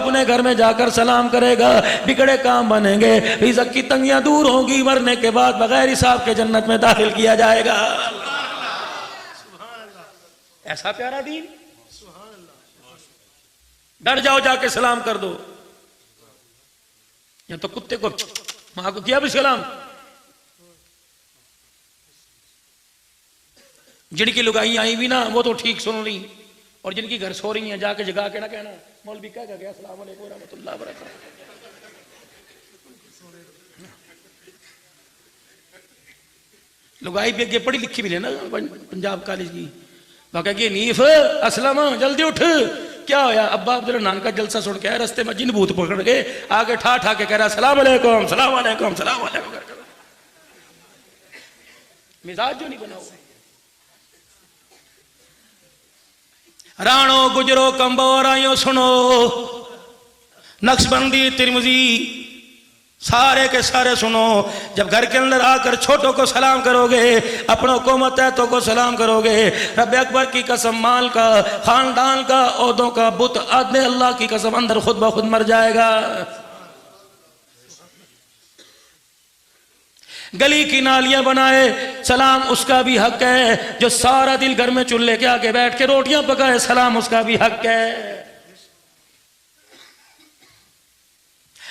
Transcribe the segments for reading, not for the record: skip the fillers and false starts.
अपने घर में जाकर सलाम करेगा, बिगड़े काम बनेंगे, रिज़्क़ की तंगियां दूर होंगी, मरने के बाद बगैर हिसाब के जन्नत में दाखिल किया जाएगा। ऐसा प्यारा दीन, डर जाओ, जाके सलाम कर दो। या तो कुत्ते को मां को किया भी सलाम। जिनकी लुगाई आई भी ना वो तो ठीक सुन ली, और जिनकी घर सो रही हैं जाके जगा के ना कहना मौलवी क्या गया अस्सलाम वालेकुम रहमतुल्लाह व बरकातहू। लुगाई भी अगे पढ़ी लिखी भी लेना पंजाब कॉलेज की, कहेगी नीफ असलम जल्दी उठ, क्या होया? अब्बा अब्दुल नान का जलसा सुन के रास्ते में जिन भूत पकड़ के आगे ठा ठा के कह रहा सलाम अलैकुम सलाम अलैकुम सलाम अलैकुम। मिजाज जो नहीं बना हुआ। राणो गुजरो कंबो राइयो सुनो, नक्शबंदी तिरमिजी सारे के सारे सुनो। जब घर के अंदर आकर छोटों को सलाम करोगे, अपनों को मतहतों को सलाम करोगे, रब अकबर की कसम माल का, खानदान का, औहदों का बुत आदने अल्लाह की कसम अंदर खुद ब खुद मर जाएगा। गली की नालियां बनाए, सलाम उसका भी हक है। जो सारा दिन घर में चूल्हे के आगे बैठ के रोटियां पकाए, सलाम उसका भी हक है।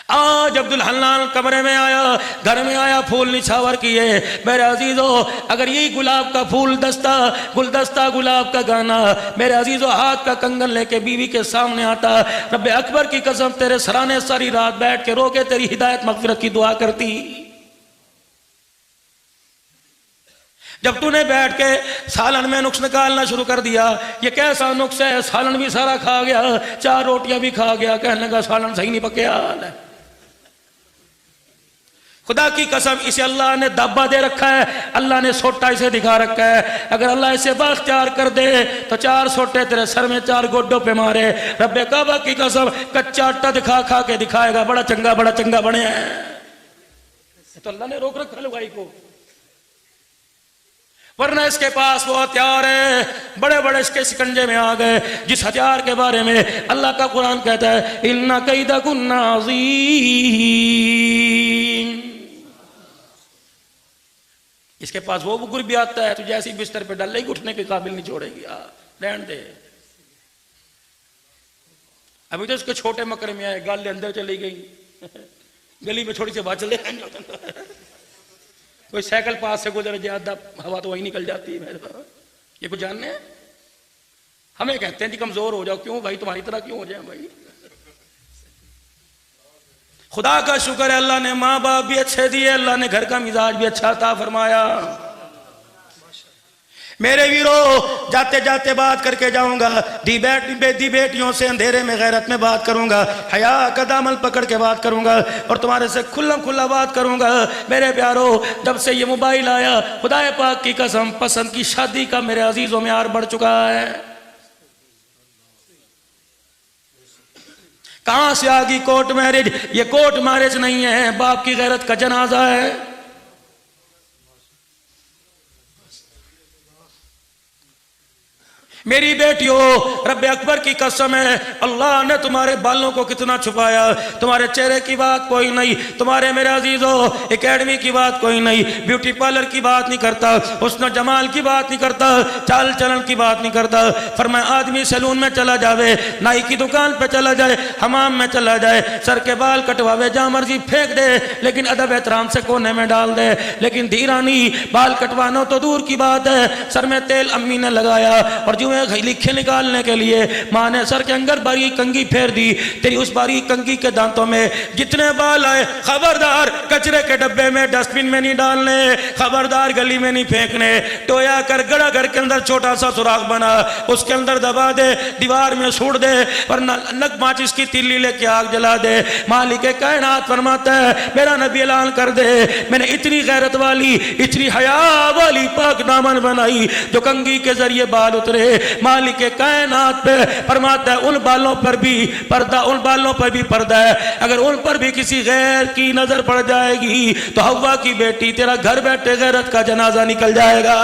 आज अब्दुल हन्नान कमरे में आया, घर में आया, फूल निछावर किए। मेरे अजीजों, अगर यही गुलाब का फूल दस्ता, गुलदस्ता गुलाब का गाना मेरे अजीजों हाथ का कंगन लेके बीवी के सामने आता, रब्बे अकबर की कसम तेरे सराने सारी रात बैठ के रो के तेरी हिदायत मगफिरत की दुआ करती। जब तूने बैठ के सालन में नुक्स निकालना शुरू कर दिया, ये कैसा नुक्स है? सालन भी सारा खा गया, 4 रोटियां भी खा गया, कहने लगा सालन सही नहीं पकया। खुदा की कसम इसे अल्लाह ने दाबा दे रखा है, अल्लाह ने सोटा इसे दिखा रखा है। अगर अल्लाह इसे बाख्तियार कर दे तो 4 सोटे तेरे सर में 4 गोड्डों पे मारे। रब्बे काबा की कसम कच्चा आटा दिखा खा के दिखाएगा बड़ा चंगा बने है। तो अल्लाह ने रोक रखा लुगाई को, वरना इसके पास वो हथियार है, बड़े बड़े इसके शिकंजे में आ गए। जिस हथियार के बारे में अल्लाह का कुरान कहता है इन्ना कैदकुन्ना अज़ीम, इसके पास वो बुकुर भी आता है, तुझे ऐसी बिस्तर पे डाल लेगी उठने के काबिल नहीं छोड़ेगी। रहने दे। अभी तो उसके छोटे मकरे में आए, गाल अंदर चली गई, गली में थोड़ी सी बात चले, कोई साइकिल पास से गुजर ज्यादा हवा तो वही निकल जाती है। मेरे पास ये कुछ जानने हैं? हमें कहते हैं कि कमजोर हो जाओ। क्यों भाई, तुम्हारी तरह क्यों हो जाए भाई? खुदा का शुक्र है अल्लाह ने माँ बाप भी अच्छे दिए, अल्लाह ने घर का मिजाज भी अच्छा था फरमाया। मेरे वीरो, जाते जाते बात करके जाऊंगा, दी बेटियों से अंधेरे में गैरत में बात करूंगा, हया का दामन पकड़ के बात करूंगा, और तुम्हारे से खुल्ला बात करूंगा। मेरे प्यारो, जब से ये मोबाइल आया, खुदाए पाक की कसम पसंद की शादी का मेरे अजीजों में आर बढ़ चुका है। कहां से आ गई कोर्ट मैरिज? ये कोर्ट मैरिज नहीं है, बाप की गैरत का जनाजा है। मेरी बेटियों, रब्बे अकबर की कसम है, अल्लाह ने तुम्हारे बालों को कितना छुपाया। तुम्हारे चेहरे की बात कोई नहीं, तुम्हारे मेरे अजीजों एकेडमी की बात कोई नहीं, ब्यूटी पार्लर की बात नहीं करता, हुस्न जमाल की बात नहीं करता, चाल चलन की बात नहीं करता। फरमाया आदमी सैलून में चला जावे, नाई की दुकान पे चला जाए, हमाम में चला जाए, सर के बाल कटवावे, जहां मर्जी फेंक दे, लेकिन अदब एहतराम से कोने में डाल दे। लेकिन धीरानी बाल कटवाना तो दूर की बात है, सर में तेल अम्मी ने लगाया और जो लिखे निकालने के लिए मां ने सर के अंदर बारीक कंघी फेर दी। तेरी उस बारीक कंघी के दांतों में जितने बाल आए, खबरदार कचरे के डब्बे में डस्टबिन में नहीं डालने, खबरदार गली में नहीं फेंकने। टोया कर गड़ा घर के अंदर छोटा सा सुराख बना, उसके अंदर दबा दे, दीवार में सूट दे, वरना नग माचिस की तिल्ली लेके आग जला दे। मालिक कायनात फरमाता है मेरा नबी ऐलान कर दे, मैंने इतनी गैरत वाली, इतनी हया वाली पाक दामन बनाई जो कंघी के जरिए बाल उतरे। मालिक कायनात पे फरमाता है उन बालों पर भी पर्दा, उन बालों पर भी पर्दा है। अगर उन पर भी किसी गैर की नजर पड़ जाएगी तो हव्वा की बेटी तेरा घर बैठे गैरत का जनाजा निकल जाएगा।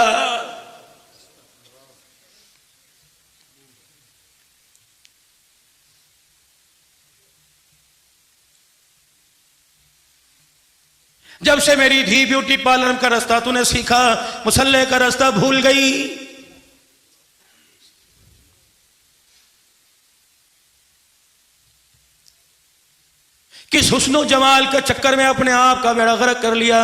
जब से मेरी धी ब्यूटी पार्लर का रास्ता तूने सीखा, मुसल्ले का रास्ता भूल गई। किस हुस्नो जमाल के चक्कर में अपने आप का बेड़ा गर्क कर लिया।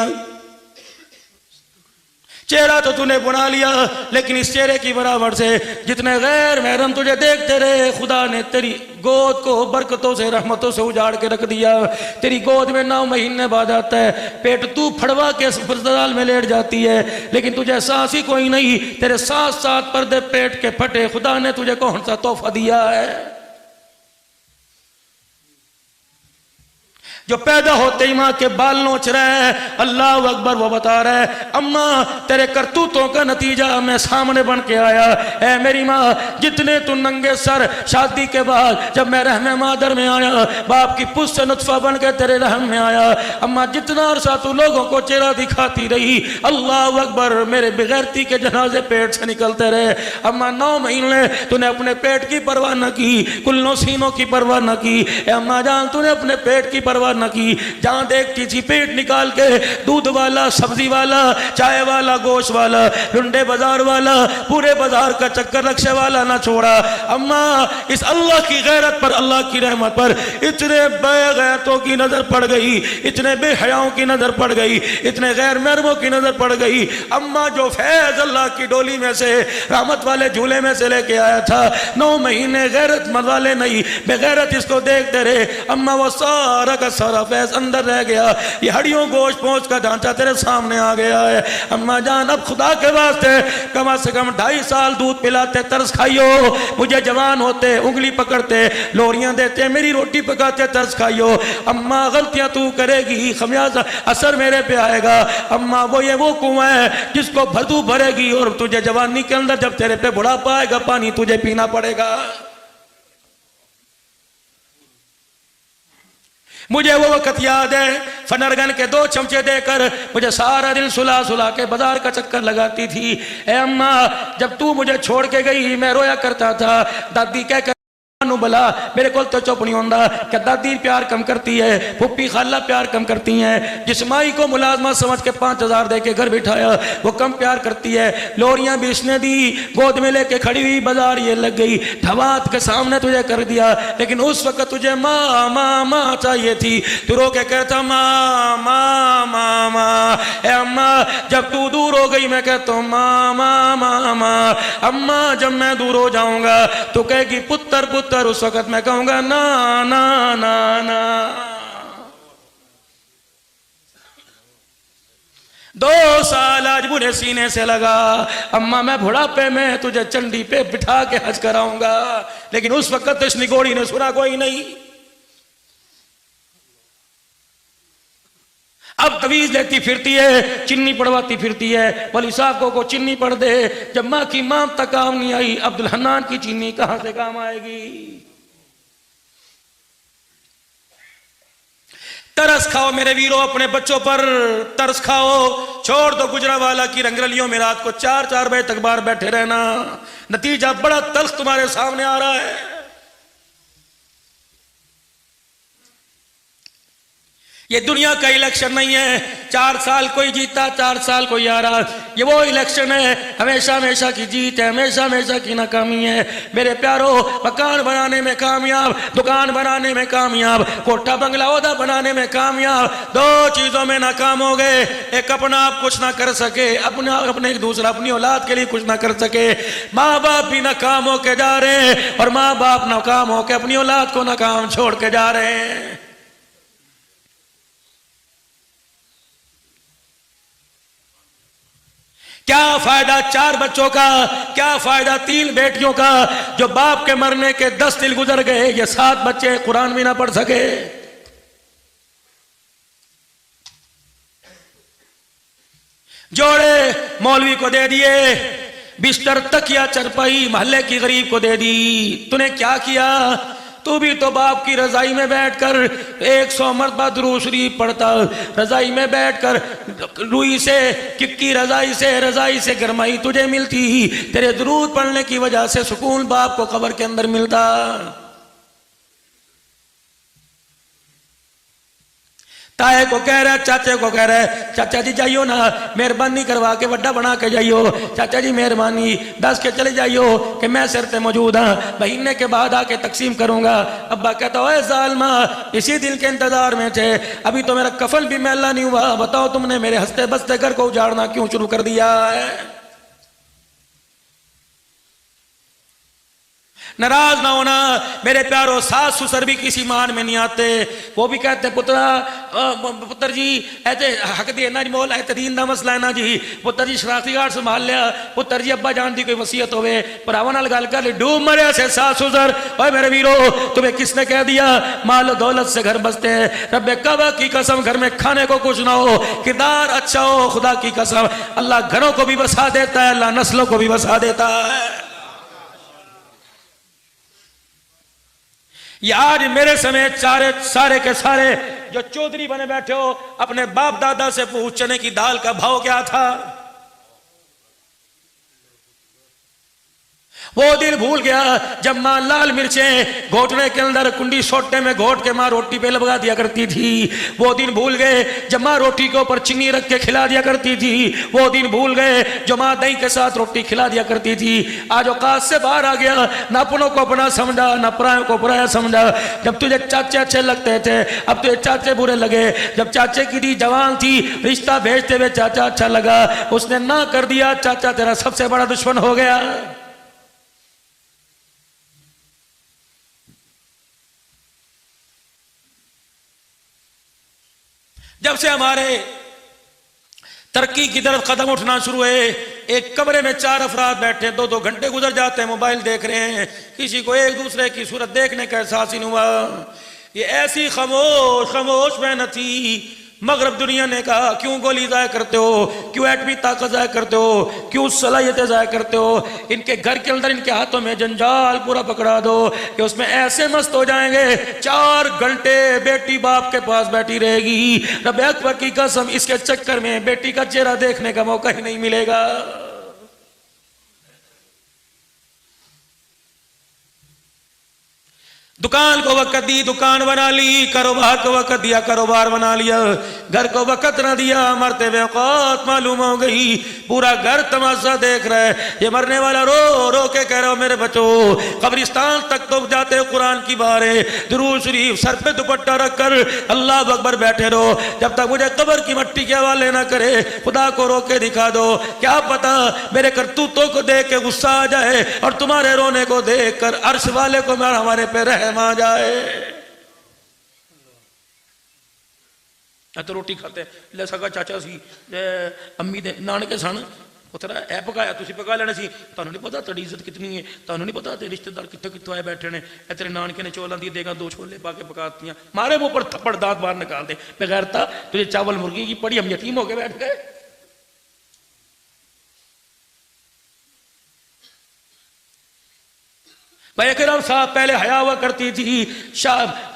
चेहरा तो तूने बना लिया, लेकिन इस चेहरे की बराबर से जितने गैर महरम तुझे देखते रहे, खुदा ने तेरी गोद को बरकतों से रहमतों से उजाड़ के रख दिया। तेरी गोद में 9 महीने बाद आता है, पेट तू फड़वा के अस्पताल में लेट जाती है, लेकिन तुझे एहसास ही कोई नहीं। तेरे 7 पर्दे पेट के फटे, खुदा ने तुझे कौन सा तोहफा दिया है। जो पैदा होते ही माँ के बाल नोच रहा है, अल्लाह अकबर, वो बता रहा है अम्मा तेरे करतूतों का नतीजा मैं सामने बन के आया। ऐ मेरी माँ, जितने तू नंगे सर शादी के बाद जब मैं रहमे मादर में आया, बाप की पुष्ट से नुत्फा बन के तेरे रहम में आया, अम्मा जितना अरसा तू लोगों को चेहरा दिखाती रही, अल्लाह अकबर, मेरे बेगैरती के जनाजे पेट से निकलते रहे। अम्मा 9 महीने तूने अपने पेट की परवाह न की, कुल्लों सीनों की परवाह न की। अम्मा जान, तूने अपने पेट की परवाह न की। जहां देखती थी पेट निकाल के दूध वाला, सब्जी वाला, चाय वाला, गोश्त वाला, लुंडे बाजार वाला, पूरे बाजार का चक्कर रक्शे वाला ना छोड़ा। अम्मा इस अल्लाह की गैरत पर, अल्लाह की रहमत पर इतने बेगैरतों की नजर पड़ गई, इतने बेहयाओं की नजर पड़ गई, इतने गैर महरमों की नजर पड़ गई। अम्मा जो फैज अल्लाह की डोली में से, रहमत वाले झूले में से लेके आया था, 9 महीने गैरत वाले नहीं, बेगैरत इसको देखते रहे। अम्मा वो सारा का सारा फैज अंदर रह गया, ये हड्डियों गोश्त पोंछ का ढांचा तेरे सामने आ गया है। अम्मा जान, अब खुदा के वास्ते कम से कम 2.5 साल दूध पिलाते, तरस खाइयो, मुझे जवान होते उंगली पकड़ते, लोरियां देते, मेरी रोटी पकाते, तरस खाइयो। अम्मा गलतियां तू करेगी, खमियाजा असर मेरे पे आएगा। अम्मा वो कुआं है जिसको भरतू भरेगी, और तुझे जवानी के अंदर जब तेरे पे बुढ़ापा आएगा, पानी तुझे पीना पड़ेगा। मुझे वो वक्त याद है, फनरगन के 2 चमचे देकर मुझे सारा दिन सुला सुला के बाजार का चक्कर लगाती थी। ए अम्मा, जब तू मुझे छोड़ के गई मैं रोया करता था। दादी कहकर बला मेरे को तो चुप नहीं होता, क्या दादी प्यार कम करती है, फुप्पी खाला प्यार कम करती हैं। जिस माई को मुलाजमा समझ के 5000 दे के घर बिठाया, वो कम प्यार करती है। लोरियां भी इसने दी, गोद में लेके खड़ी हुई, बाजार ये लग गई, धवात के सामने तुझे कर दिया। लेकिन उस वक्त तुझे माँ माँ माँ चाहिए थी, तू रो के कहता माँ माँ माँ माँ। अम्मा जब तू दूर हो गई मैं कहता हूँ माँ माँ माँ माँ। अम्मा जब मैं दूर हो जाऊंगा तो कहेगी पुत्र पुत्र, उस वक्त मैं कहूंगा ना ना ना ना। 2 साल आज बुरे सीने से लगा। अम्मा मैं बुढ़ापे में तुझे चंडी पे बिठा के हज कराऊंगा, लेकिन उस वक्त तो इस निगोड़ी ने सुना कोई नहीं। अब तवीज लेती फिरती है, चिन्नी पड़वाती फिरती है, वली साहब को चिन्नी पड़ दे। जब माँ की माम तक काम नहीं आई, अब्दुल हन्नान की चिन्नी कहां से काम आएगी। तरस खाओ मेरे वीरों, अपने बच्चों पर तरस खाओ। छोड़ दो गुजरावाला की रंगरलियों में रात को 4-4 बजे तक बाहर बैठे रहना। नतीजा बड़ा तल्ख तुम्हारे सामने आ रहा है। ये दुनिया का इलेक्शन नहीं है, 4 साल कोई जीता 4 साल कोई आ रहा। ये वो इलेक्शन है, हमेशा हमेशा की जीत है, हमेशा हमेशा की नाकामी है। मेरे प्यारो, मकान बनाने में कामयाब, दुकान बनाने में कामयाब, कोठा बंगला ओहदा बनाने में कामयाब, 2 चीजों में नाकाम हो गए। एक अपना आप कुछ ना कर सके, अपने एक दूसरा अपनी औलाद के लिए कुछ ना कर सके। माँ बाप भी नाकाम होके जा रहे हैं, और माँ बाप नाकाम होके अपनी औलाद को नाकाम छोड़ के जा रहे हैं। क्या फायदा 4 बच्चों का, क्या फायदा 3 बेटियों का, जो बाप के मरने के 10 दिन गुजर गए, ये 7 बच्चे कुरान भी ना पढ़ सके। जोड़े मौलवी को दे दिए, बिस्तर तकिया चरपाई मोहल्ले की गरीब को दे दी। तूने क्या किया? तू भी तो बाप की रजाई में बैठकर 100 मरतबा दुरूद शरीफ पढ़ता, रजाई में बैठकर रुई से, किक्की रजाई से गरमाई तुझे मिलती, तेरे दुरूद पढ़ने की वजह से सुकून बाप को कब्र के अंदर मिलता। ताए को कह रहा है, चाचे को कह रहा है, चाचा जी जाइयो ना, मेहरबानी करवा के वड्डा बना के जाइयो, चाचा जी मेहरबानी दस के चले जाइयो कि मैं सिर पे मौजूद हाँ, महीने के बाद आके तकसीम करूंगा। अब्बा कहता ओए जालिमा, इसी दिन के इंतजार में थे, अभी तो मेरा कफन भी मैला नहीं हुआ, बताओ तुमने मेरे हंसते बसते घर को उजाड़ना क्यों शुरू कर दिया है। नाराज ना होना मेरे प्यारो, सास ससुर भी किसी मान में नहीं आते, वो भी कहते पुत्र जी ऐसे हक देना जी मौला है, दीन का मसला है ना जी, पुत्र जी शरारती गार्ड संभाल लिया, पुत्र जी अब्बा जान दी कोई वसीयत होवे भरावां नाल गल कर ली, डूब मरे से सास ससुर। ओए मेरे वीरो, तुम्हें किसने कह दिया माल दौलत से घर बसते हैं, रब्बे काबा की कसम घर में खाने को कुछ ना हो, किरदार अच्छा हो, खुदा की कसम अल्लाह घरों को भी बसा देता है, अल्लाह नस्लों को भी बसा देता है। ये आज मेरे समेत सारे के सारे जो चौधरी बने बैठे हो, अपने बाप दादा से पूछ चने की दाल का भाव क्या था। वो दिन भूल गया जब मां लाल मिर्चें घोटने के अंदर कुंडी सोटे में घोट के मां रोटी पे लगा दिया करती थी। वो दिन भूल गए जब मां रोटी के ऊपर चीनी रख के खिला दिया करती थी। वो दिन भूल गए जो मां दही के साथ रोटी खिला दिया करती थी। आज औकात से बाहर आ गया, ना अपनों को अपना समझा, ना परायों को पराया समझा। जब तुझे चाचे अच्छे लगते थे, अब तुझे चाचे बुरे लगे। जब चाचे की दी जवान थी, रिश्ता भेजते हुए चाचा अच्छा लगा, उसने ना कर दिया, चाचा तेरा सबसे बड़ा दुश्मन हो गया। जब से हमारे तरक्की की तरफ कदम उठना शुरू हुए, एक कमरे में 4 अफराद बैठे, 2-2 घंटे गुजर जाते हैं, मोबाइल देख रहे हैं, किसी को एक दूसरे की सूरत देखने का एहसास ही नहीं हुआ। ये ऐसी खामोश मेहनत थी। मगरब दुनिया ने कहा क्यों गोली ज़ाया करते हो, क्यों एटमी ताकत ज़ाया करते हो, क्यों सलाहियतें ज़ाया करते हो। इनके घर के अंदर इनके हाथों में जंजाल पूरा पकड़ा दो कि उसमें ऐसे मस्त हो जाएंगे, 4 घंटे बेटी बाप के पास बैठी रहेगी। रब अकबर की कसम, इसके चक्कर में बेटी का चेहरा देखने का मौका ही नहीं मिलेगा। दुकान को वक़्त दी, दुकान बना ली, कारोबार को वक़्त दिया, कारोबार बना लिया, घर को वक़्त ना दिया, मरते हुए औकात मालूम हो गई। पूरा घर तमाशा देख रहा है। ये मरने वाला रो रो के कह रहा हो मेरे बच्चों, कब्रिस्तान तक तो जाते हो कुरान की बारें, दुरूद शरीफ सर पे दुपट्टा रखकर अल्लाह अकबर बैठे रहो, जब तक मुझे कब्र की मट्टी के हवाले ना करे। खुदा को रो के दिखा दो, क्या पता मेरे करतूतों को देख के गुस्सा आ जाए और तुम्हारे रोने को देख कर अर्श वाले को हमारे पे आ जाए। तो रोटी खाते ले सका चाचा सी अम्मी दे नानके सन, उतरा ऐ पकाया तुसी पका लेना सी, तुहानू नहीं पता तेरी इज्जत कितनी है, तुहानू नहीं पता तेरे रिश्तेदार कितों कितों आए बैठे ने, तेरे नानके ने चौलां दी देगा 2 छोले पा के पकातियां, मारे मुंह पर थप्पड़ दांत बाहर निकाल दे बेगैरता, तुझे चावल मुर्गी की पड़ी, हम यतीम होके बैठ गए। भाई अकरम साहब पहले हया हुआ करती थी,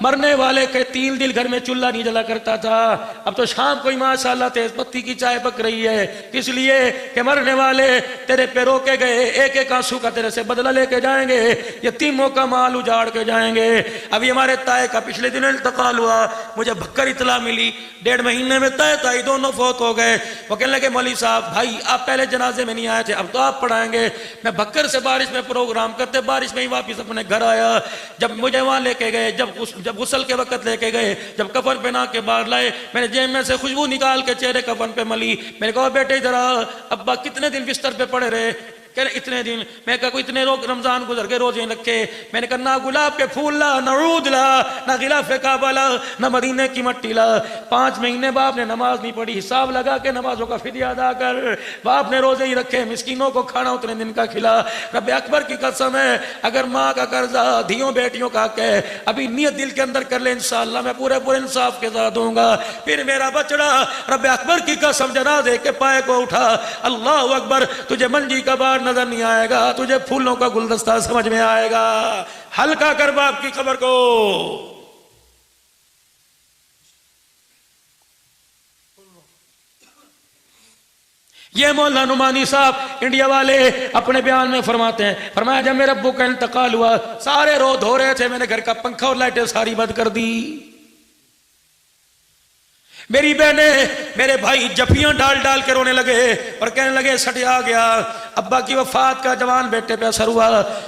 मरने वाले के 3 दिन घर में चूल्हा नहीं जला करता था। अब तो शाम को ही माशाल्लाह तेज पत्ती की चाय पक रही है, इसलिए कि मरने वाले तेरे पे रोके गए, एक एक आंसू का तेरे से बदला लेके जाएंगे, यतीमों का माल उजाड़ के जाएंगे। अभी हमारे ताए का पिछले दिन इंतकाल हुआ, मुझे भक्कर इतला मिली, 1.5 महीने में ताए ताई दोनों फौत हो गए। वो कहने लगे मौलवी साहब भाई आप पहले जनाजे में नहीं आए थे, अब तो आप पढ़ाएंगे। मैं भक्कर से बारिश में प्रोग्राम करते बारिश में ही वापिस अपने घर आया। जब मुझे वहां लेके गए, जब गुस्ल के वक्त लेके गए, जब कफन पहना के बाहर लाए, मैंने जेब में से खुशबू निकाल के चेहरे कफन पे मली। मैंने कहा बेटे इधर आ, अब्बा कितने दिन बिस्तर पे पड़े रहे? कह रहे इतने दिन। मैं कहा इतने रमजान गुजर के रोजे रखे। मैंने कहा ना गुलाब के फूल ला, ना ऊद ला, ना गिलाफ काबा ला, ना मदीने की मट्टी ला। 5 महीने बाप ने नमाज नहीं पढ़ी, हिसाब लगा के नमाजों का फिदिया अदा कर। बाप ने रोजे ही रखे, मिस्कीनों को खाना उतने दिन का खिला। रब अकबर की कसम है, अगर माँ का कर्जा धियों बेटियों का हक है, अभी नियत दिल के अंदर कर ले, इंशाअल्लाह मैं पूरे पूरे इंसाफ के साथ दूंगा। फिर मेरा बचड़ा रब अकबर की कसम जनाजे के पाए को उठा, अल्लाह अकबर, तुझे मंजी का बार नजर नहीं आएगा, तुझे फूलों का गुलदस्ता समझ में आएगा। हल्का कर बाप की खबर को। ये मौलाना नुमानी साहब इंडिया वाले अपने बयान में फरमाते हैं, फरमाया जब मेरे अब्बू का इंतकाल हुआ सारे रो धो रहे थे, मैंने घर का पंखा और लाइटें सारी बंद कर दी। मेरी बहने मेरे भाई जफियां डाल डाल के रोने लगे और कहने लगे सटिया गया, अब्बा की वफात का जवान बेटे पे असर हुआ।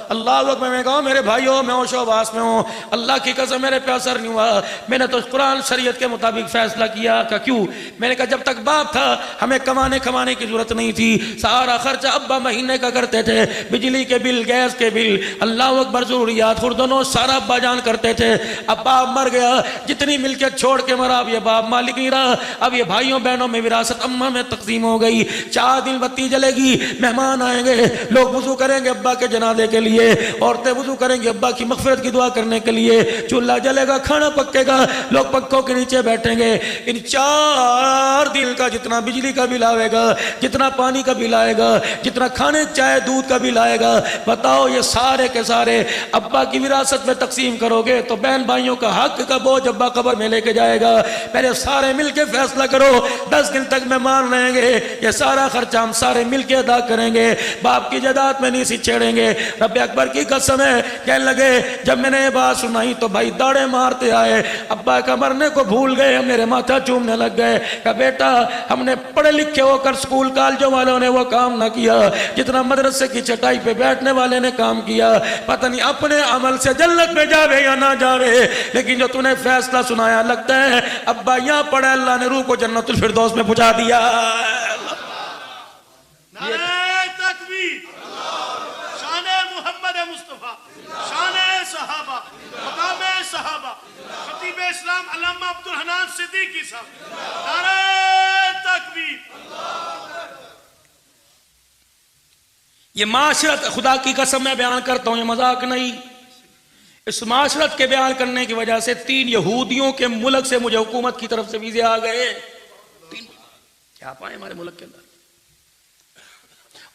अल्लाह अकबर, मैं कहा मेरे भाइयों मैं होशोबास में हूँ, अल्लाह की कसम मेरे पे असर नहीं हुआ। मैंने तो कुरान शरीयत के मुताबिक फैसला किया का क्यों, मैंने कहा जब तक बाप था हमें कमाने खमाने की जरूरत नहीं थी, सारा खर्चा अब्बा महीने का करते थे, बिजली के बिल गैस के बिल अल्लाह अकबर जरूरियात खुर्दनों सारा अब्बा जान करते थे। अब बाप मर गया, जितनी मिल्कियत छोड़ के मरा, अब ये बाप मालिक नहीं रहा, अब ये भाइयों बहनों में विरासत अम्मा में तकसीम हो गई। 4 दिन बत्ती जलेगी, मेहमान आएंगे, लोग वुजू करेंगे अब्बा के जनाजे के लिए, औरतें वुजू करेंगे अब्बा की मगफिरत की दुआ करने के लिए, चूल्हा जलेगा, खाना पकेगा, लोग पंखों के नीचे बैठेंगे। इन 4 दिन का जितना बिजली का बिल आएगा, जितना पानी का बिल आएगा, जितना खाने चाय दूध का बिल आएगा, बताओ ये सारे के सारे अब्बा की विरासत में तकसीम करोगे तो बहन भाइयों का हक का बोझ अब्बा कब्र में लेके जाएगा। पहले सारे मिलके फैसला करो, 10 दिन तक मेहमान रहेंगे, ये सारा खर्चा हम सारे मिलके अदा करेंगे, बाप की जायदाद में नहीं छेड़ेंगे। रब्बे अकबर की कसम है, कहने लगे जब मैंने ये बात सुनाई तो भाई दाड़े मारते आए, अब्बा का मरने को भूल गए, मेरे माथा चूमने लग गए। कहा बेटा हमने पढ़े लिखे होकर स्कूल कॉलेजों वालों ने वो काम ना किया जितना मदरसे की चटाई पे बैठने वाले ने काम किया। पता नहीं अपने अमल से जन्नत में जावे या ना जावे, लेकिन जो तूने फैसला सुनाया लगता है अब्बा यहाँ पढ़े, अल्लाह ने रूह को जन्नतुल फिरदौस में पहुंचा दिया। नारे तकबीर, शाने मुहम्मद मुस्तफा, शाने सहाबा, मकामे सहाबा, खतीब इस्लाम अल्लामा अब्दुल हन्नान सिद्दीकी साहब, नारे तकबीर। ये माशरत खुदा की कसम मैं बयान करता हूं, ये मजाक नहीं। इस माशरत के बयान करने की वजह से 3 यहूदियों के मुल्क से मुझे हुकूमत की तरफ से वीजे आ गए, 3 क्या पाए हमारे मुल्क के अंदर,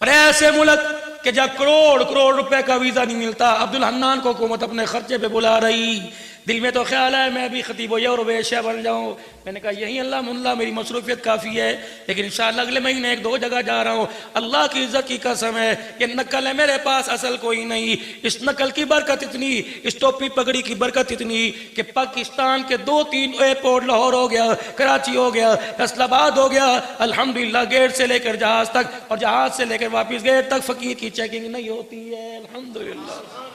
और ऐसे मुल्क के जब करोड़ करोड़ रुपए का वीजा नहीं मिलता। अब्दुल हन्नान को हुकूमत अपने खर्चे पे बुला रही, दिल में तो ख्याल है मैं भी खतीब और वेश्या बन जाऊं। मैंने कहा यही अल्लाह मुल्ला मेरी मसरूफियत काफ़ी है, लेकिन इंशाअल्लाह अगले महीने 1-2 जगह जा रहा हूं। अल्लाह की इज्जत की कसम है ये नकल है, मेरे पास असल कोई नहीं। इस नकल की बरकत इतनी, इस टोपी पगड़ी की बरकत इतनी कि पाकिस्तान के 2-3 एयरपोर्ट, लाहौर हो गया, कराची हो गया, फैसलाबाद हो गया, अल्हम्दुलिल्लाह गेट से लेकर जहाज तक और जहाज से लेकर वापिस गेट तक फकीर की चेकिंग नहीं होती है, अल्हम्दुलिल्लाह।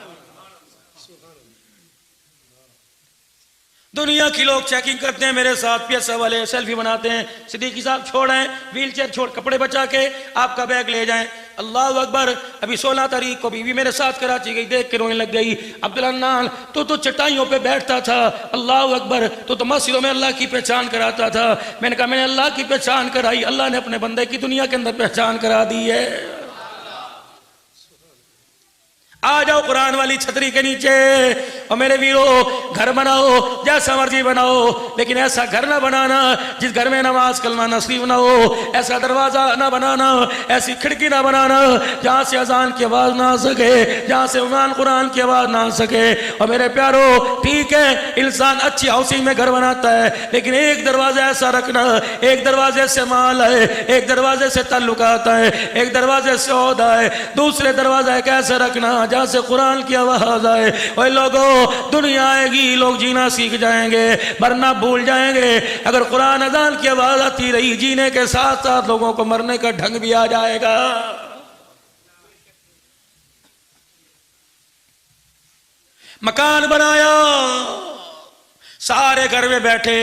दुनिया की लोग चेकिंग करते हैं, मेरे साथ पैसा वाले सेल्फी बनाते हैं। सिद्दीकी साहब छोड़ें, व्हील चेयर छोड़, कपड़े बचा के आपका बैग ले जाएं। अल्लाह अकबर। अभी 16 तारीख को बीवी मेरे साथ कराची गई, देख के रोने लग गई। अब्दुल हन्नान तो चटाइयों पे बैठता था, अल्लाह अकबर, तो मस्जिदों में अल्लाह की पहचान कराता था। मैंने कहा मैंने अल्लाह की पहचान कराई, अल्लाह ने अपने बंदे की दुनिया के अंदर पहचान करा दी है। आ जाओ कुरान वाली छतरी के नीचे और मेरे वीरों घर बनाओ जैसा मर्जी बनाओ, लेकिन ऐसा घर ना बनाना जिस घर में नमाज कलमा नसीब ना हो, ऐसा दरवाजा ना बनाना, ऐसी खिड़की ना बनाना जहां से अजान की आवाज ना आ सके, जहां से उमान कुरान की आवाज ना आ सके। और मेरे प्यारो ठीक है इंसान अच्छी हाउसिंग में घर बनाता है, लेकिन एक दरवाजा ऐसा रखना, एक दरवाजे से माल है, एक दरवाजे से ताल्लुकात है, एक दरवाजे से ओहदा है, दूसरे दरवाजा कैसे रखना जहां से कुरान की आवाज आए। ओए लोगों दुनिया आएगी, लोग जीना सीख जाएंगे, मरना भूल जाएंगे। अगर कुरान अजान की आवाज आती रही, जीने के साथ साथ लोगों को मरने का ढंग भी आ जाएगा। मकान बनाया, सारे घर में बैठे,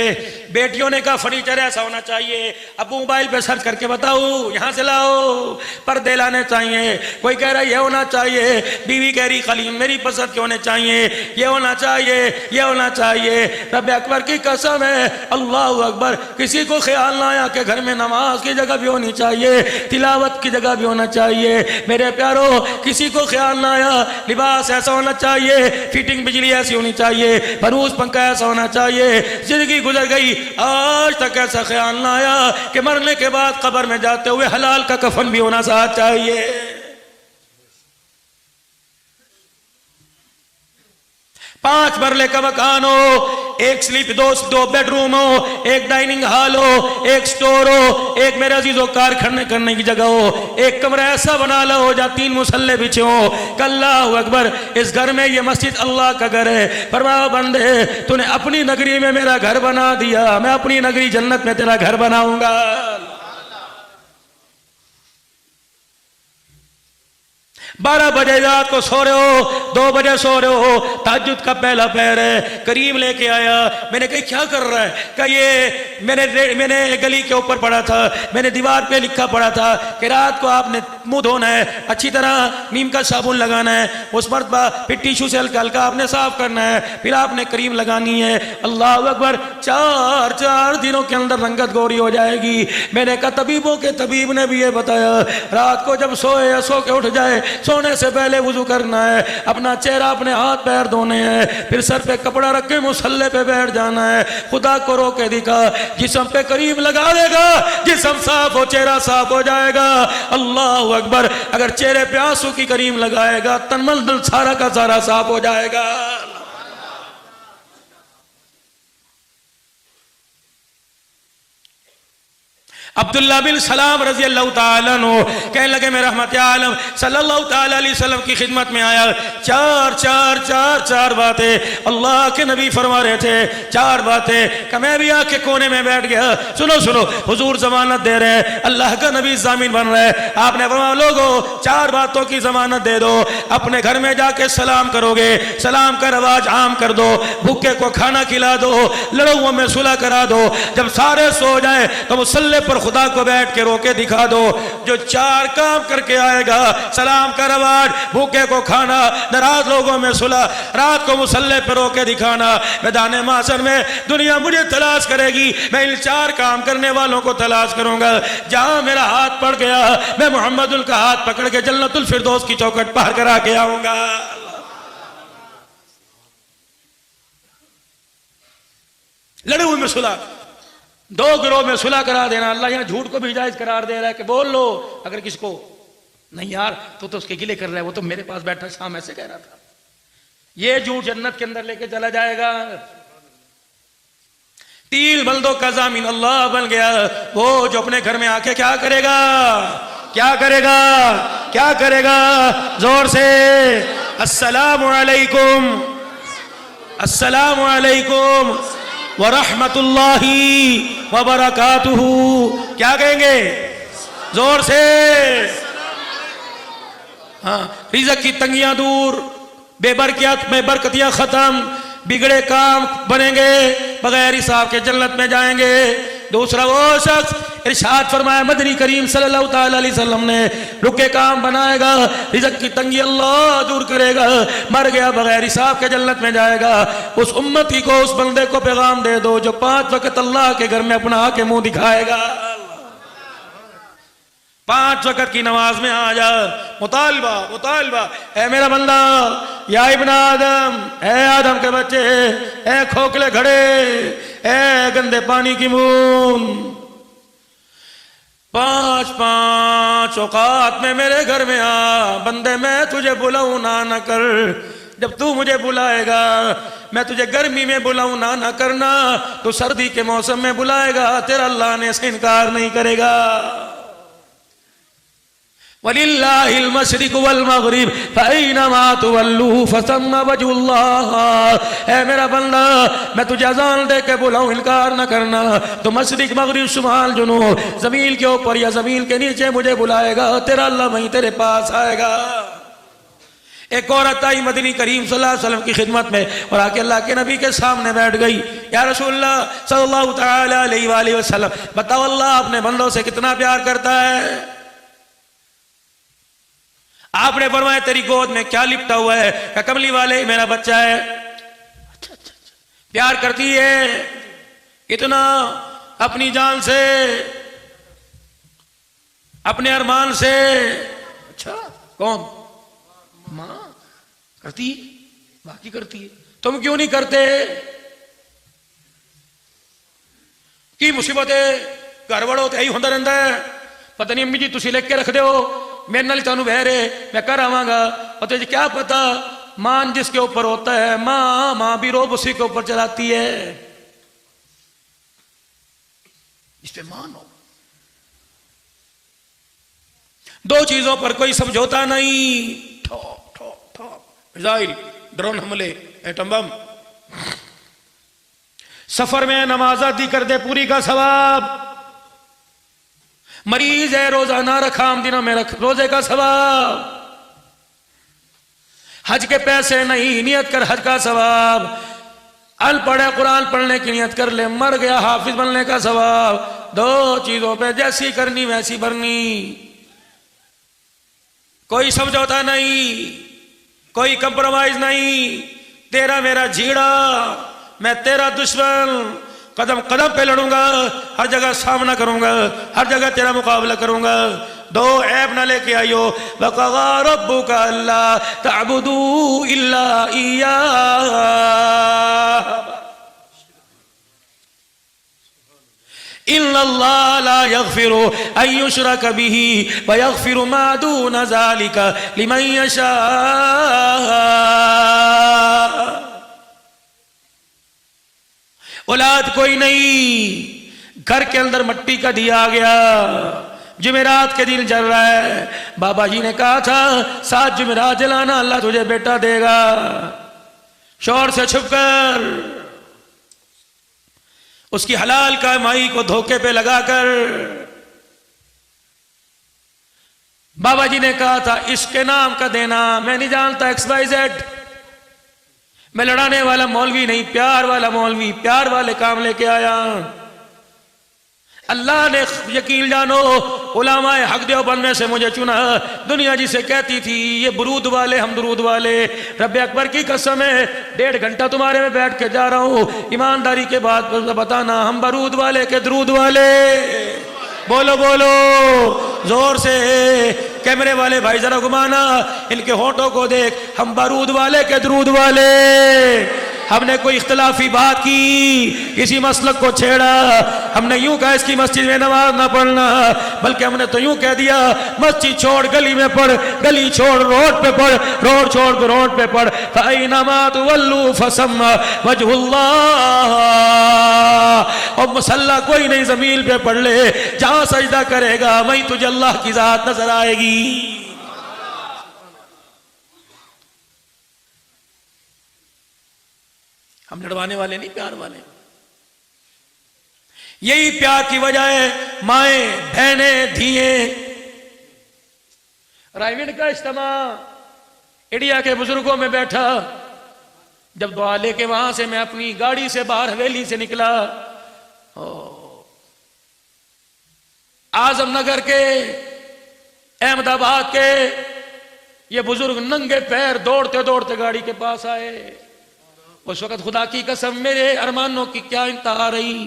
बेटियों ने कहा फर्नीचर ऐसा होना चाहिए, अब मोबाइल पे सर्च करके बताओ, यहां से लाओ, पर्दे लाने चाहिए, कोई कह रहा है ये होना चाहिए, बीवी कह रही खाली मेरी पसंद के होने चाहिए, ये होना चाहिए, ये होना चाहिए। रब अकबर की कसम है, अल्लाह अकबर, किसी को ख्याल ना आया कि घर में नमाज की जगह भी होनी चाहिए, तिलावत की जगह भी होना चाहिए। मेरे प्यारो किसी को ख्याल ना आया लिबास ऐसा होना चाहिए, फिटिंग बिजली ऐसी होनी चाहिए, फरूज पंखा ऐसा होना चाहिए। जिंदगी गुजर गई, आज तक ऐसा ख्याल ना आया कि मरने के बाद कब्र में जाते हुए हलाल का कफन भी होना साथ चाहिए। 5 मरले का मकान हो, एक स्लीप, दो बेडरूम हो, एक डाइनिंग हॉल हो, एक स्टोर हो, एक मेरे अजीजों कारखाने करने की जगह हो, एक कमरा ऐसा बना लो जहाँ 3 मुसल्ले बिछे हो। अल्लाहु अकबर, इस घर में, ये मस्जिद अल्लाह का घर है। फरमाया बंदे तूने अपनी नगरी में मेरा घर बना दिया, मैं अपनी नगरी जन्नत में तेरा घर बनाऊंगा। 12 बजे रात को सो रहे हो, 2 बजे सो रहे हो, तहज्जुद का पहला पहर है, करीब लेके आया। मैंने कहा क्या कर रहा है? कहा ये मैंने गली के ऊपर पढ़ा था, मैंने दीवार पे लिखा पड़ा था कि रात को आपने मुंह धोना है, अच्छी तरह नीम का साबुन लगाना है, उस मरतबा फिर टिशू से हल्का हल्का आपने साफ करना है, फिर आपने क्रीम लगानी है। अल्लाह अकबर, 4 दिनों के अंदर रंगत गोरी हो जाएगी। मैंने कहा तबीबों के तबीब ने भी ये बताया, रात को जब सोए या सो के उठ जाए, सोने से पहले वुजू करना है, अपना चेहरा अपने हाथ पैर धोने हैं, फिर सर पे कपड़ा रख के मुसल्ले पे बैठ जाना है। खुदा को रो के दिखा, जिस्म पे करीम लगा देगा, जिस्म साफ हो, चेहरा साफ हो जाएगा। अल्लाह अकबर, अगर चेहरे पे आंसू की करीम लगाएगा, तनमल दिल सारा का सारा साफ हो जाएगा। अब्दुल्ला बिन सलाम रजी अल्लाह ताला अन्हु कहने लगे, मैं रहमत आलम सल्लल्लाहु ताला अलैहि वसल्लम की खिदमत में आया। चार बातें अल्लाह के नबी फरमा रहे थे, 4 बातें कि मैं भी आके कोने में बैठ गया। सुनो, हुजूर जमानत दे रहे हैं, अल्लाह का नबी जामीन बन रहे हैं। आपने फरमाया लोगों 4 बातों की जमानत दे दो। अपने घर में जाके सलाम करोगे, सलाम का रवाज आम कर दो, भूखे को खाना खिला दो, लड़ुओं में सुलह करा दो, जब सारे सो जाए तो मुसल्ले पर खुदा को बैठ के रोके दिखा दो। जो 4 काम करके आएगा, सलाम का रवाज, भूखे को खाना, नाराज लोगों में सुलह, रात को मुसल्ले पर रोके दिखाना, मैदान माशर में दुनिया मुझे तलाश करेगी, मैं इन 4 काम करने वालों को तलाश करूंगा। जहां मेरा हाथ पड़ गया, मैं मोहम्मदुल का हाथ पकड़ के जन्नतुल फिरदौस की चौखट पार करा के आऊंगा। लड़े हुए में सुलह, 2 गिरोह में सुलह करा देना। अल्लाह यहाँ झूठ को भी जायज करार दे रहा है कि बोल लो, अगर किसको नहीं यार तो उसके गिले कर रहा है, वो तो मेरे पास बैठा शाम ऐसे कह रहा था, ये झूठ जन्नत के अंदर लेके चला जाएगा। 3 बंदों का जामीन अल्लाह बन गया। वो जो अपने घर में आके क्या करेगा, क्या करेगा, क्या करेगा? जोर से अस्सलामु अलैकुम, अस्सलामु अलैकुम व रहमतुल्लाहि व बरकातुहू। क्या कहेंगे? जोर से। हाँ, रिज़्क़ की तंगियां दूर, बेबरकतियां खत्म, बिगड़े काम बनेंगे, बगैर हिसाब के जन्नत में जाएंगे। दूसरा वो शख्स, इरशाद फरमाया मदनी करीम सल्लल्लाहु ताला अलैहि वसल्लम ने, रुके काम बनाएगा, रिज़्क़ की तंगी अल्लाह दूर करेगा, मर गया बगैर हिसाब के जन्नत में जाएगा। उस उम्मती को, उस बंदे को पैगाम दे दो जो 5 वक्त अल्लाह के घर में अपना आके मुंह दिखाएगा। 5 वक्त की नमाज में आ जा, मुतालबा, ऐ मेरा बंदा, या इब्न आदम, ऐ आदम के बच्चे, ऐ खोखले घड़े, ऐ गंदे पानी की बूंद, 5 औकात में मेरे घर में आ। बंदे मैं तुझे बुलाऊं ना कर, जब तू मुझे बुलाएगा, मैं तुझे गर्मी में बुलाऊं ना करना, तो सर्दी के मौसम में बुलाएगा, तेरा अल्लाह ने से इनकार नहीं करेगा। वलिल्लाहिल मशरिक़ वल मग़रिब फ़अय्नमा तुवल्लू फ़सम्मा वजहुल्लाह। ऐ मेरा बंदा, मैं तुझे अज़ान दे के बुलाऊं, इनकार न करना, तो मशरिक़ मग़रिब शुमाल जुनूब, ज़मीन के ऊपर या ज़मीन के नीचे मुझे बुलाएगा, तेरा अल्लाह वहीं तेरे पास आएगा। एक औरत आई मदनी करीम सल्लल्लाहु अलैहि वसल्लम की खिदमत में और आके अल्लाह के नबी के सामने बैठ गई। या रसूलल्लाह सल्लल्लाहु तआला अलैहि वसल्लम, बताओ अल्लाह अपने बंदों से कितना प्यार करता है? आपने फरमाया तेरी गोद में क्या लिपटा हुआ है? क्या कमली वाले मेरा बच्चा है। अच्छा, प्यार करती है इतना अपनी जान से, अपने अरमान से। अच्छा, कौन? मां करती, बाकी करती है, तुम क्यों नहीं करते? की मुसीबत घर वड़ो तो यही होता रहता है, पता नहीं अम्मी जी तुसी लिख के रख दो, मेरे नाल तुहानू बह रहे, मैं कर आवांगा, और तुझे क्या पता मान जिसके ऊपर होता है, माँ भी रोब उसी के ऊपर चलाती है। इस पे मान हो। दो चीजों पर कोई समझौता नहीं, ठोक ठोक ठोक, मिसाइल, ड्रोन हमले, एटम बम। सफर में नमाज अदी कर दे, पूरी का सवाब। मरीज है, रोजाना रखा दिनों में रख, रोजे का सवाब। हज के पैसे नहीं, नियत कर हज का सवाब। अनपढ़ है, कुरान पढ़ने की नियत कर ले, मर गया हाफिज बनने का सवाब। दो चीजों पे जैसी करनी वैसी भरनी, कोई समझौता नहीं, कोई कंप्रोमाइज नहीं। तेरा मेरा झीड़ा, मैं तेरा दुश्मन, कदम कदम पे लड़ूंगा, हर जगह सामना करूंगा, हर जगह तेरा मुकाबला करूंगा। दो ऐब ना लेके आइयो। वक़ज़ा रब्बुका अल्ला तअबुदू इल्ला इय्याह, इन्नल्लाह ला यग़फ़िरु अन युश्रक बिही व यग़फ़िरु मा दून ज़ालिका लिमन यशा। औलाद कोई नहीं, घर के अंदर मट्टी का दिया आ गया, जुमेरात के दिन जल रहा है। बाबा जी ने कहा था 7 जुमेरात जलाना, अल्लाह तुझे बेटा देगा। शौहर से छुपकर उसकी हलाल कमाई को धोखे पे लगाकर बाबा जी ने कहा था इसके नाम का देना, मैं नहीं जानता XYZ, मैं लड़ाने वाला मौलवी नहीं, प्यार वाला मौलवी, प्यार वाले काम लेके आया। अल्लाह ने, यकीन जानो, उलामाए हक देवबंद में से मुझे चुना। दुनिया जिसे कहती थी ये बुरूद वाले, हम दुरूद वाले, रब्बे अकबर की कसम है 1.5 घंटा तुम्हारे में बैठ के जा रहा हूं, ईमानदारी के बाद बताना हम बरूद वाले के दुरूद वाले। बोलो बोलो जोर से, कैमरे वाले भाई जरा घुमाना, इनके होठों को देख, हम बारूद वाले के दुरूद वाले। हमने कोई इख्तिलाफी बात की, किसी मसलक को छेड़ा, हमने यूं कहा इसकी मस्जिद में नमाज ना पढ़ना, बल्कि हमने तो यूं कह दिया मस्जिद छोड़ गली में पढ़, गली छोड़ रोड पे पढ़, रोड छोड़ तो रोड पे पढ़। फअइनमा तुवल्लू फसम्मा वजहुल्लाह। और मुसल्ला कोई नहीं, जमीन पे पढ़ ले, जहां सजदा करेगा वहीं तुझे अल्लाह की जात नजर आएगी। हम लड़वाने वाले नहीं, प्यार वाले। यही प्यार की वजह है माए बहने धिए। रायविंड का इज्तिमा इंडिया के बुजुर्गों में बैठा, जब दुआ लेके वहां से मैं अपनी गाड़ी से बाहर हवेली से निकला, आजमनगर के, अहमदाबाद के ये बुजुर्ग नंगे पैर दौड़ते दौड़ते गाड़ी के पास आए। उस वक्त खुदा की कसम मेरे अरमानों की क्या इंतहा रही।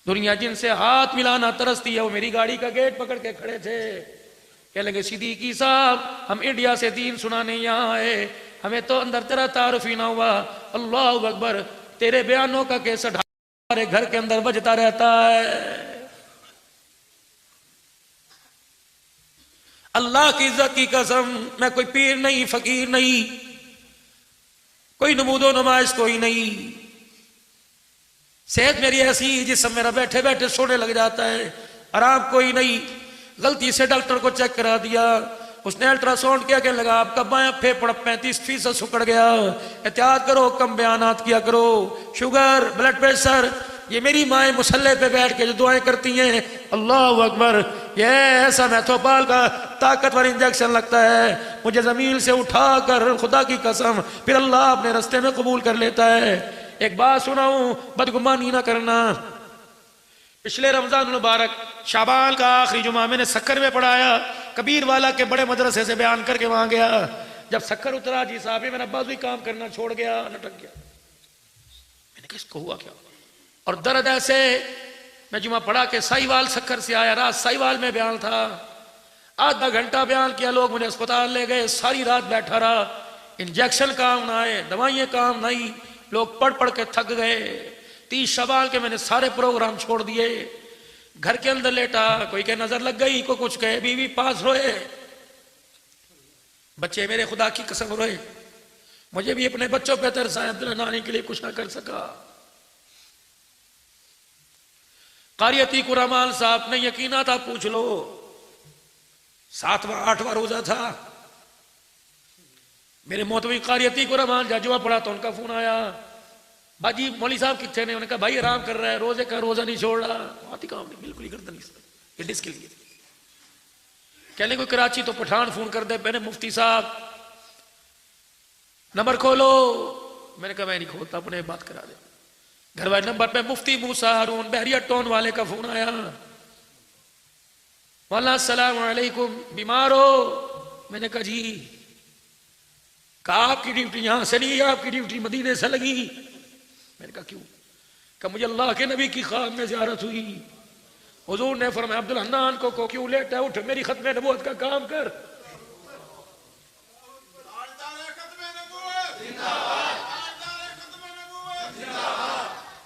दुनिया जिनसे हाथ मिलाना तरसती है वो मेरी गाड़ी का गेट पकड़ के खड़े थे। कह लगे सिद्दीकी साहब हम इंडिया से दीन सुनाने यहाँ आए, हमें तो अंदर तेरा तारुफ ही ना हुआ। अल्लाह अकबर, तेरे बयानों का केसर हमारे घर के अंदर बजता रहता है। अल्लाह की इज्जत की कसम, मैं कोई पीर नहीं, फकीर नहीं, कोई नमूदो नुमाइश कोई नहीं। सेहत मेरी ऐसी जिसमें मेरा बैठे बैठे सोने लग जाता है, आराम कोई नहीं। गलती से डॉक्टर को चेक करा दिया, उसने अल्ट्रासाउंड किया, कहने लगा आपका बायां फेफड़ा 35% सुकड़ गया, एहतियात करो, कम बयानात किया करो, शुगर, ब्लड प्रेशर। ये मेरी माएँ मुसल्ले पे बैठ के जो दुआएं करती हैं, अल्लाह अकबर, ये ऐसा मैथोपाल का ताकतवर इंजेक्शन लगता है, मुझे जमीन से उठाकर खुदा की कसम फिर अल्लाह अपने रास्ते में कबूल कर लेता है। एक बात सुनाऊं, बदगुमानी ना करना। पिछले रमजान मुबारक शाबान का आखिरी जुमा मैंने सक्कर में पढ़ाया, कबीर वाला के बड़े मदरसे से बयान करके वहां गया। जब सक्कर उतरा जी साहब मेरा बाजू काम करना छोड़ गया, लटक गया। मैंने किसको हुआ क्या? और दर्द ऐसे, मैं जुमा पढ़ा के साहिवाल सक्कर से आया, रात साहिवाल में बयान था, आधा घंटा बयान किया, लोग मुझे अस्पताल ले गए, सारी रात बैठा रहा, इंजेक्शन काम ना आए, दवाइयाँ काम नहीं, लोग पढ़ पढ़ के थक गए। 30 शवाल के मैंने सारे प्रोग्राम छोड़ दिए, घर के अंदर लेटा, कोई के नजर लग गई, कोई कुछ कहे, बीवी पास रोए, बच्चे मेरे खुदा की कसम रोए। मुझे भी अपने बच्चों पे तरस आया, अब्दुल हन्नान के लिए कुछ ना कर सका। कारी अतीक उर रहमान साहब ने यकीन था, पूछ लो 7वां 8वां रोजा था, मेरे मोहतमी कारी अतीक उर रहमान जाजुआ पड़ा तो उनका फोन आया, बाजी मौली साहब कितने ने? उन्होंने कहा भाई आराम कर रहा है, रोजे का रोजा नहीं छोड़ रहा। बात ही काम नहीं, बिल्कुल ही करता नहीं सर, ये डिस्क लिए कहने कोई कराची तो पठान फोन कर दे, मैंने मुफ्ती साहब नंबर खोलो। मैंने कहा मैं नहीं खोलता, अपने बात करा दे। घर वाले नंबर पे मुफ्ती मूसा हारून बहरिया टोन वाले का फोन आया, वाला अस्सलाम वालेकुम, बीमार हो? मैंने कहा जी। कहा आपकी ड्यूटी यहां से नहीं, आपकी ड्यूटी मदीने से लगी। मैंने कहा क्यों? कहा मुझे अल्लाह के नबी की ख्वाब में ज़ियारत हुई, हुजूर ने फरमाया अब्दुल हन्नान को क्यों लेटा है, उठ मेरी खत्म नबूवत का काम कर।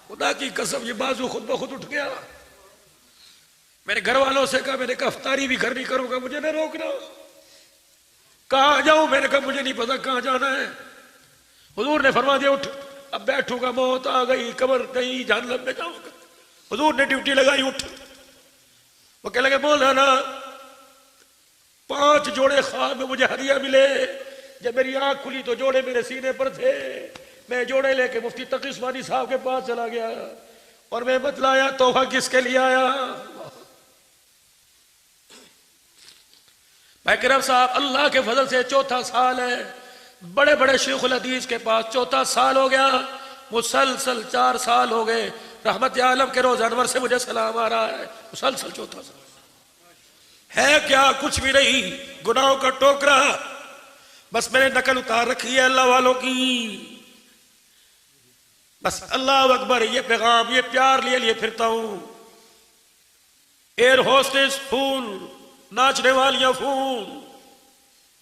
खुदा की कसम ये बाजू खुद ब खुद उठ गया। मेरे घर वालों से कहा, मैंने कहा अफ्तारी भी घर नहीं करूंगा, मुझे न रोकना। कहाँ जाऊं? मैंने कहा मुझे नहीं पता कहाँ जाना है। हुजूर ने फरमा दिया उठ, अब बैठूंगा, मौत आ गई, कब्र गई, जहन्नम में जाऊंगा। हुजूर ने ड्यूटी लगाई, उठ। वो कह लगे मौलाना 5 जोड़े ख्वाब में मुझे हदिया मिले, जब मेरी आंख खुली तो जोड़े मेरे सीने पर थे। मैं जोड़े लेके मुफ्ती तकी उस्मानी साहब के पास चला गया और मैं बतलाया तोहफा किसके लिए आया। भाई किरम साहब अल्लाह के फजल से 4था साल है, बड़े बड़े शेखुल हदीस के पास 4था साल हो गया, मुसलसल 4 साल हो गए। रहमत आलम के रोज़ अनवर से मुझे सलाम आ रहा है, मुसलसल 4था साल है क्या? कुछ भी नहीं, गुनाहों का टोकरा। बस मैंने नकल उतार रखी है अल्लाह वालों की। बस अल्लाह अकबर, ये पैगाम, ये प्यार लिए फिरता हूं। एयर होस्टेस फूल, नाचने वालियां फूल,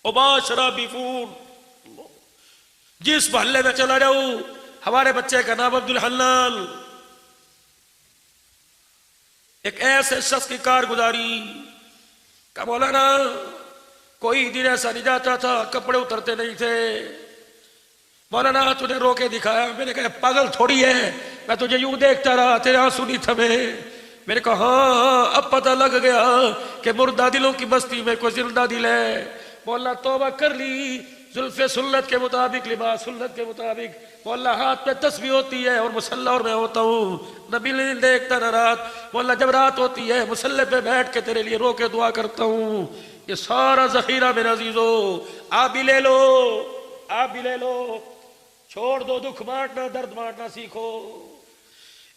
उबास शराबी फूल। जिस मोहल्ले में चला जाऊं, हमारे बच्चे का नाम अब्दुल हन्नान, एक ऐसे शख्स की कारगुजारी का मौलाना कोई दिन ऐसा नहीं जाता था कपड़े उतरते नहीं थे। मौलाना तूने रोके दिखाया। मैंने कहा पागल थोड़ी है, मैं तुझे यूं देखता रहा, तेरे आंसू नहीं थमे। मैंने कहा हाँ अब पता लग गया कि मुर्दा दिलों की बस्ती में कोई जिंदा दिल है। मौला तौबा कर ली, जुल्फे सुन्नत के मुताबिक, लिबास सुन्नत के मुताबिक। मौला हाथ पे तस्बीह होती है और मुसल्ला और मैं होता हूँ, नबी नहीं देखता न रात। मौला जब रात होती है मुसल्ले पे बैठ के तेरे लिए रो के दुआ करता हूँ। ये सारा जखीरा मेरे अजीजो आप भी ले लो, आप भी ले लो। छोड़ दो दुख बांटना, दर्द बांटना सीखो।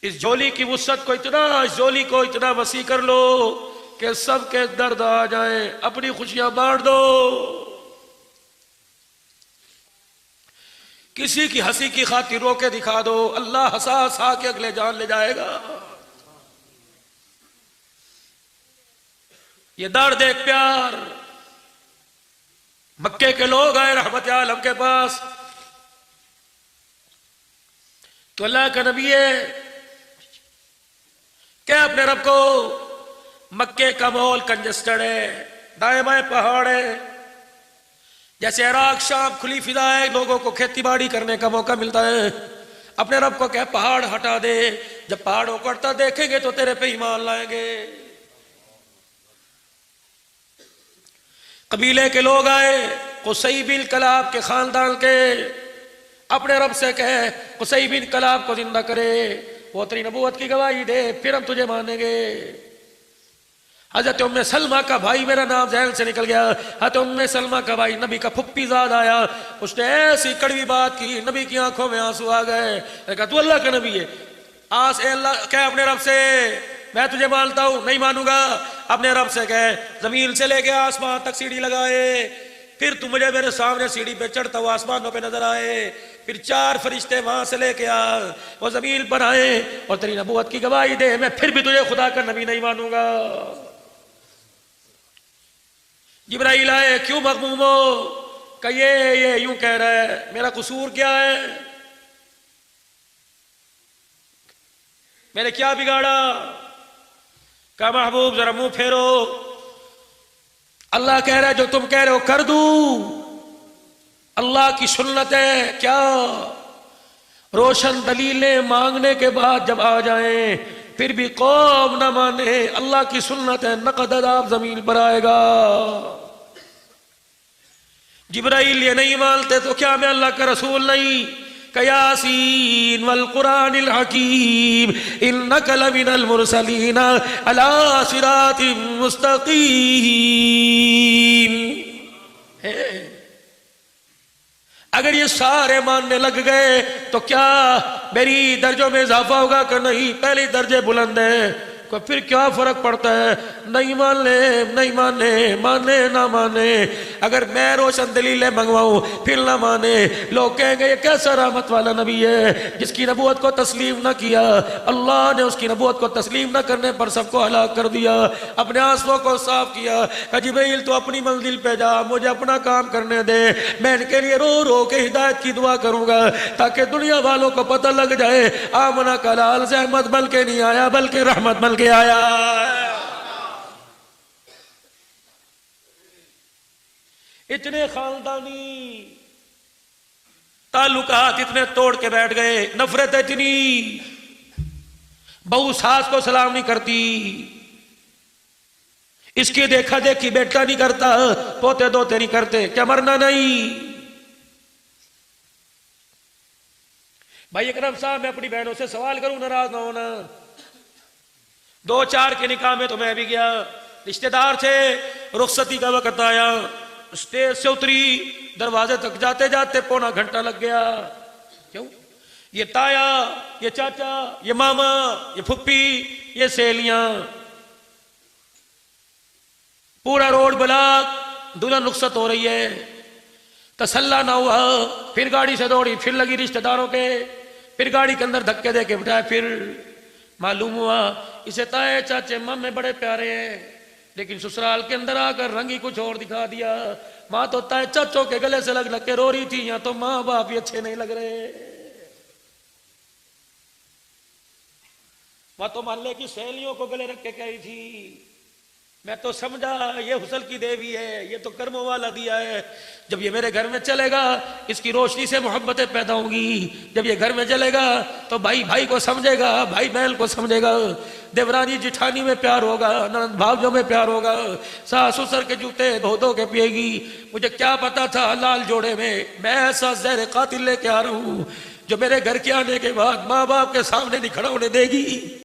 इस झोली की वुसअत को इतना, इस झोली को इतना वसी कर लो कि सबके दर्द आ जाए, अपनी खुशियां बांट दो। किसी की हंसी की खातिर रोके दिखा दो, अल्लाह हंसा हंसा के अगले जान ले जाएगा। ये दर्द एक प्यार। मक्के के लोग आए रहमत आलम के पास, तो अल्लाह का नबी है क्या अपने रब को? मक्के का माहौल कंजस्टेड है, दाएं बाएं पहाड़ है, जैसे इराक शाम खुली फिजा है, लोगों को खेती बाड़ी करने का मौका मिलता है। अपने रब को क्या पहाड़ हटा दे, जब पहाड़ों को हटता देखेंगे तो तेरे पे ईमान लाएंगे। कबीले के लोग आए, कुसै बिन कलाब के खानदान के, अपने रब से कहे कुसै बिन कलाब को जिंदा करे, वो तेरी नबूवत की गवाही दे, फिर हम तुझे मानेंगे। हजरत उम्मे सलमा का भाई, मेरा नाम जहन से निकल गया, हजरत उम्मे सलमा का भाई नबी का फुप्पी ज़ाद आया, उसने ऐसी कड़वी बात की, नबी की आंखों में आंसू आ गए। कहा तू अल्लाह का नबी है, आस अल्लाह कह अपने रब से मैं तुझे मानता हूं, नहीं मानूंगा। अपने रब से कहे जमीन से लेके आसमान तक सीढ़ी लगाए, फिर तू मुझे मेरे सामने सीढ़ी पे चढ़ता हुआ आसमानों पे नजर आए, फिर 4 फरिश्ते वहां से लेके आ, वो जमीन पर आए और तेरी नबूवत की गवाही दे, मैं फिर भी तुझे खुदा का नबी नहीं मानूंगा। जिब्राइल आए, क्यों मगमूम हो? कहिए ये यूं कह रहा है, मेरा कसूर क्या है, मैंने क्या बिगाड़ा? कहा महबूब जरा मुंह फेरो, अल्लाह कह रहा है जो तुम कह रहे हो कर दूं। अल्लाह की सुन्नत है क्या? रोशन दलीलें मांगने के बाद जब आ जाएं फिर भी कौम न माने, अल्लाह की सुन्नत है, नकद अज़ाब जमीन पर आएगा। जिब्राइल ये नहीं मानते तो क्या मैं अल्लाह का रसूल नहीं? यासीन वल कुरानिल हकीम इन्नका लमिनल मुरसलीन अला सिरातिम मुस्तकीम। अगर ये सारे मानने लग गए तो क्या मेरी दर्जों में इजाफा होगा कि नहीं? पहले दर्जे बुलंद है, फिर क्या फर्क पड़ता है? नहीं मानने नहीं माने, माने ना माने। अगर मैं रोशन दलीलें मंगवाऊं फिर ना माने, लोग कहेंगे ये कैसा रहमत वाला नबी है जिसकी नबूवत को तस्लीम ना किया। अल्लाह ने उसकी नबूवत को तस्लीम ना करने पर सबको हलाक कर दिया, अपने आंसुओं को साफ किया। कहा जिब्रील तो अपनी मंजिल पे जा, मुझे अपना काम करने दे, मैं इनके लिए रो रो के हिदायत की दुआ करूंगा ताकि दुनिया वालों को पता लग जाए आमना का लाल ज़हमत बन के नहीं आया बल्कि रहमत बन के आया। इतने खानदानी ताल्लुकात इतने तोड़ के बैठ गए, नफरत इतनी, बहू सास को सलाम नहीं करती, इसकी देखा देखी बेटा नहीं करता, पोते दोते नहीं करते, क्या मरना नहीं? भाई अकरम साहब मैं अपनी बहनों से सवाल करूं, नाराज ना होना। 2-4 के निकाह में तो मैं भी गया, रिश्तेदार थे, रुखसती का वक्त आया, स्टेज से उतरी, दरवाजे तक जाते जाते पौना घंटा लग गया। क्यों? ये ताया, ये चाचा, ये मामा, ये फुप्पी, ये सहेलियां, पूरा रोड ब्लॉक, दुल्हन रुखसत हो रही है, तसल्ला ना हुआ, फिर गाड़ी से दौड़ी, फिर लगी रिश्तेदारों के, फिर गाड़ी के अंदर धक्के दे के बिठाया, फिर मालूम हुआ इसे ताए चाचे मामे बड़े प्यारे हैं, लेकिन ससुराल के अंदर आकर रंग ही कुछ और दिखा दिया। माँ तो ताए चाचों के गले से लग के रो रही थी, यहाँ तो माँ बाप भी अच्छे नहीं लग रहे। माँ तो मोहल्ले की सहेलियों को गले रख के कह रही थी, मैं तो समझा ये हुस्न की देवी है, ये तो कर्मों वाला दिया है, जब ये मेरे घर में चलेगा इसकी रोशनी से मोहब्बतें पैदा होंगी, जब ये घर में चलेगा तो भाई भाई को समझेगा, भाई बहन को समझेगा, देवरानी जिठानी में प्यार होगा, ननद भावजों में प्यार होगा, सास ससुर के जूते धो धो के पिएगी। मुझे क्या पता था लाल जोड़े में मैं ऐसा ज़हर कातिल लेके आ रहा हूँ जो मेरे घर के आने के बाद माँ बाप के सामने नहीं खड़ा होने देगी।